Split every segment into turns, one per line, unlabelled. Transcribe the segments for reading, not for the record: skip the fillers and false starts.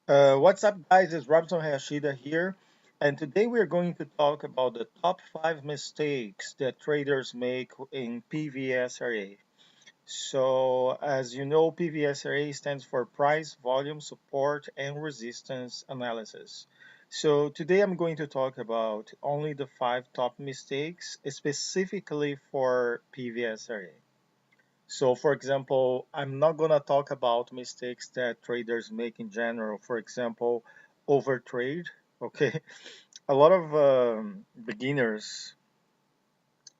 What's up, guys? It's Robson Hayashida here, and today we're going to talk about the top 5 mistakes that traders make in PVSRA. So, as you know, PVSRA stands for Price, Volume, Support, and Resistance Analysis. So, today I'm going to talk about only the 5 top mistakes specifically for PVSRA. So, for example, I'm not going to talk about mistakes that traders make in general. For example, overtrade. Okay. A lot of beginners,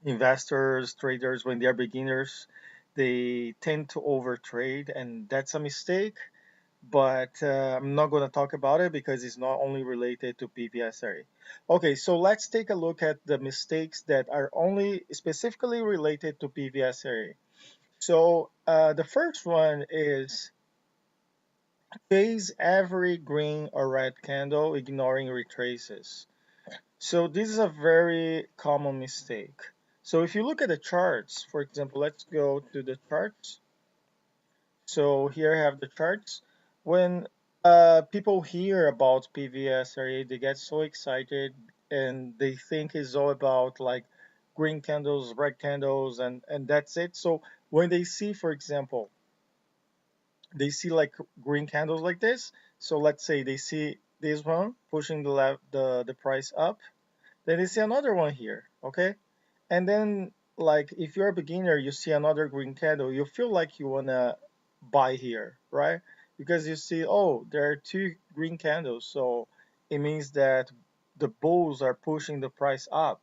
investors, traders, when they are beginners, they tend to overtrade, and that's a mistake. But I'm not going to talk about it because it's not only related to PVSRA. Okay, so let's take a look at the mistakes that are only specifically related to PVSRA. So the first one is chase every green or red candle, ignoring retraces. So this is a very common mistake. So if you look at the charts, for example, let's go to the charts. So here I have the charts. When people hear about PVSRA, they get so excited and they think it's all about like green candles, red candles, and that's it. So when they see, for example, they see like green candles like this. So let's say they see this one pushing the price up. Then they see another one here, okay? And then like if you're a beginner, you see another green candle, you feel like you wanna buy here, right? Because you see, oh, there are 2 green candles, so it means that the bulls are pushing the price up,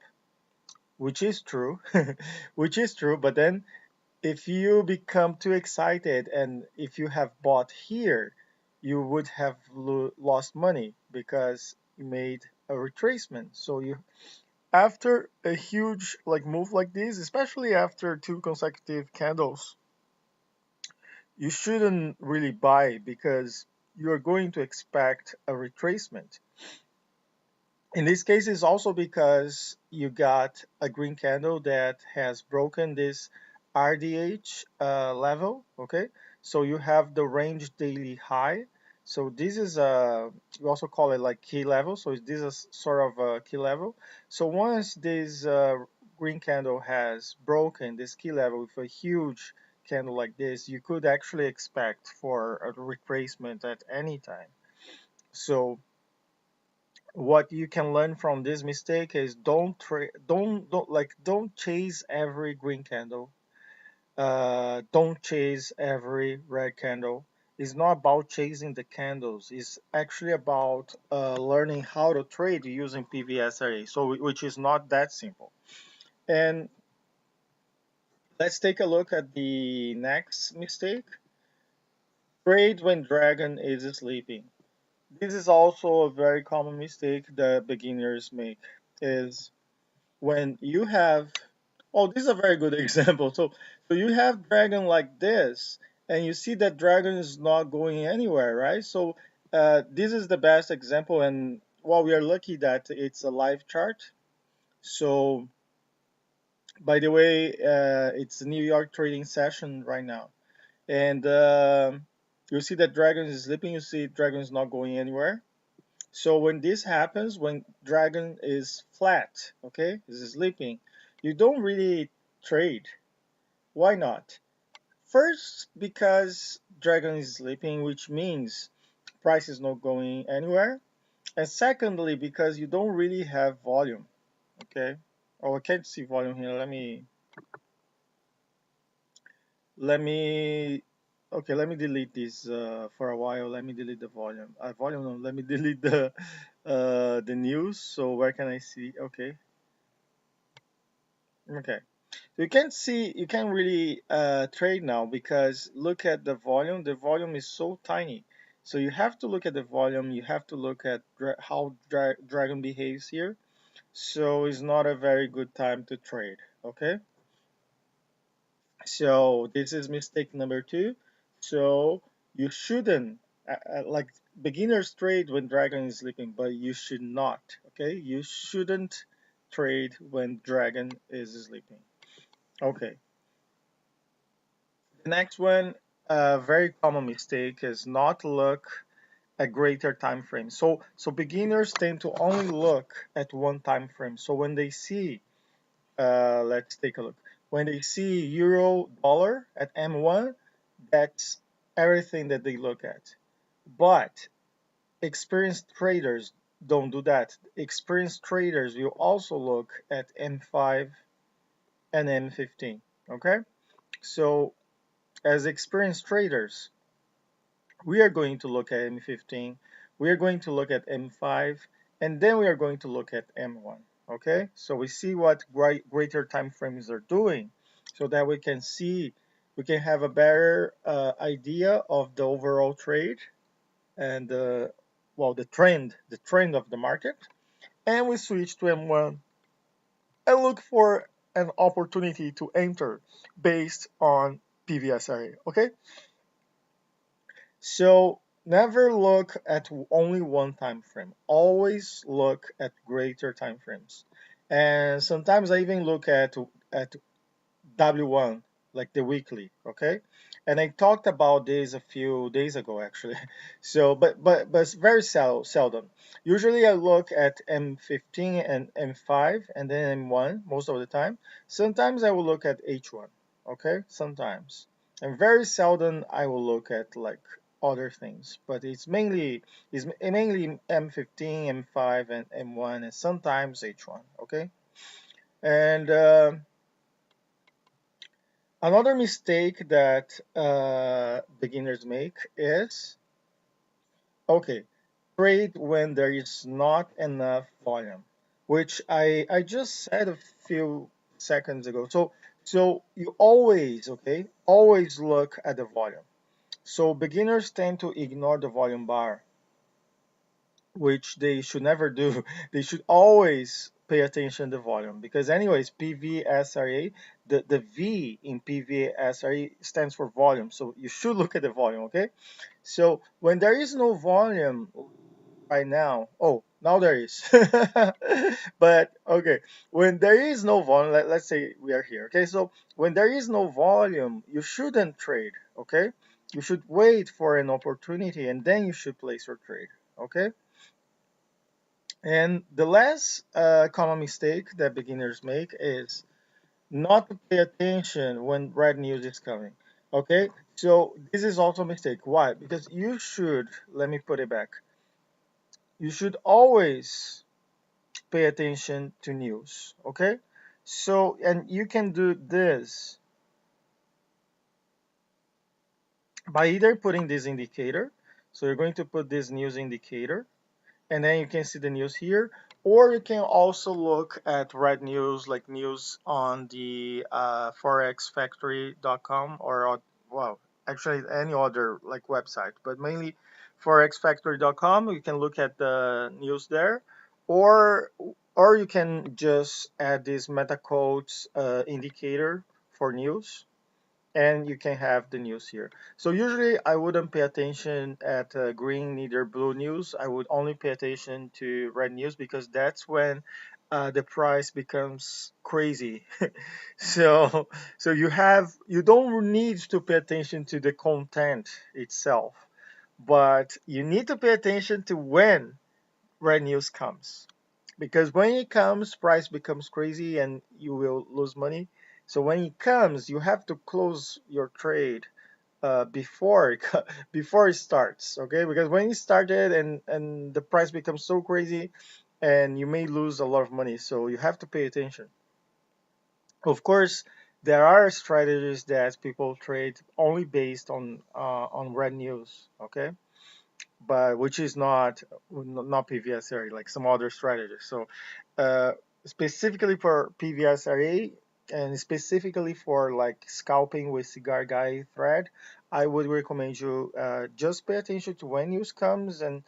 which is true, which is true. But then if you become too excited and if you have bought here, you would have lost money because you made a retracement. So you, after a huge like move like this, especially after 2 consecutive candles, you shouldn't really buy because you're going to expect a retracement. In this case, it's also because you got a green candle that has broken this RDH level. Okay, so you have the range daily high. So this is a, we also call it like key level. So this is sort of a key level. So once this green candle has broken this key level with a huge candle like this, you could actually expect for a retracement at any time. So what you can learn from this mistake is don't chase every green candle. Don't chase every red candle. It's not about chasing the candles. It's actually about learning how to trade using PVSRA. So which is not that simple. And let's take a look at the next mistake. Trade when dragon is sleeping. This is also a very common mistake that beginners make. Is when you have, oh, this is a very good example. So you have dragon like this and you see that dragon is not going anywhere, right? So this is the best example, and well, we are lucky that it's a live chart. So by the way, it's a New York trading session right now, and you see that dragon is sleeping, you see dragon is not going anywhere. So when this happens, when dragon is flat, okay, is sleeping, you don't really trade. Why not? First, because dragon is sleeping, which means price is not going anywhere. And secondly, because you don't really have volume, okay? Oh, I can't see volume here. Let me okay, let me delete this for a while. Let me delete the volume. Volume no, let me delete the news. So where can I see? Okay. Okay. So you can't see, you can't really trade now because look at the volume. The volume is so tiny. So you have to look at the volume. You have to look at how Dragon behaves here. So it's not a very good time to trade. Okay. So this is mistake number 2. So you shouldn't like beginners trade when Dragon is sleeping, but you should not. Okay. You shouldn't trade when Dragon is sleeping. Okay. The next one, a very common mistake is not look at greater time frame. So beginners tend to only look at one time frame. So when they see, let's take a look. When they see euro dollar at M1, that's everything that they look at. But experienced traders don't do that. Experienced traders will also look at M5 and M15. Okay, so as experienced traders, we are going to look at M15, we are going to look at M5, and then we are going to look at M1. Okay, so we see what greater time frames are doing, so that we can see, we can have a better idea of the overall trade and well, the trend of the market. And we switch to M1 and look for an opportunity to enter based on Pvsra. Okay, so never look at only one time frame. Always look at greater time frames. And sometimes I even look at W1, like the weekly, okay? And I talked about this a few days ago, actually. So, but it's very seldom. Usually, I look at M15 and M5, and then M1 most of the time. Sometimes I will look at H1, okay? Sometimes, and very seldom I will look at like other things. But it's mainly M15, M5, and M1, and sometimes H1, okay? And another mistake that beginners make is, okay, trade when there is not enough volume, which I just said a few seconds ago. So you always, okay, always look at the volume. So beginners tend to ignore the volume bar, which they should never do. They should always pay attention to volume, because anyways, PVSRA, the V in PVSRA stands for volume. So you should look at the volume, okay? So when there is no volume right now, oh, now there is. But okay, when there is no volume, let's say we are here, okay? So when there is no volume, you shouldn't trade, okay? You should wait for an opportunity and then you should place your trade, okay? And the last common mistake that beginners make is not to pay attention when red news is coming. Okay, so this is also a mistake. Why? Because you should, let me put it back, you should always pay attention to news. Okay, so, and you can do this by either putting this indicator. So you're going to put this news indicator, and then you can see the news here, or you can also look at red news, like news on the forexfactory.com, or well, actually any other like website, but mainly forexfactory.com. You can look at the news there, or or you can just add this meta quotes indicator for news, and you can have the news here. So usually I wouldn't pay attention at green neither blue news. I would only pay attention to red news, because that's when the price becomes crazy. so you don't need to pay attention to the content itself, but you need to pay attention to when red news comes, because when it comes, price becomes crazy and you will lose money. So when it comes, you have to close your trade before before it starts, okay? Because when it started and the price becomes so crazy, and you may lose a lot of money, so you have to pay attention. Of course, there are strategies that people trade only based on red news, okay? But which is not PVSRA, like some other strategies. So uh, specifically for PVSRA, and specifically for like scalping with cigar guy thread, I would recommend you just pay attention to when news comes, and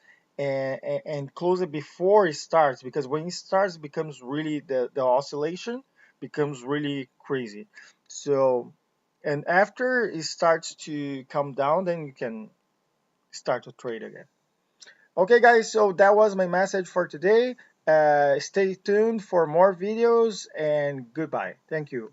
close it before it starts, because when it starts, it becomes really, the oscillation becomes really crazy. So, and after it starts to come down, then you can start to trade again. Okay, guys, so that was my message for today. Stay tuned for more videos, and goodbye. Thank you.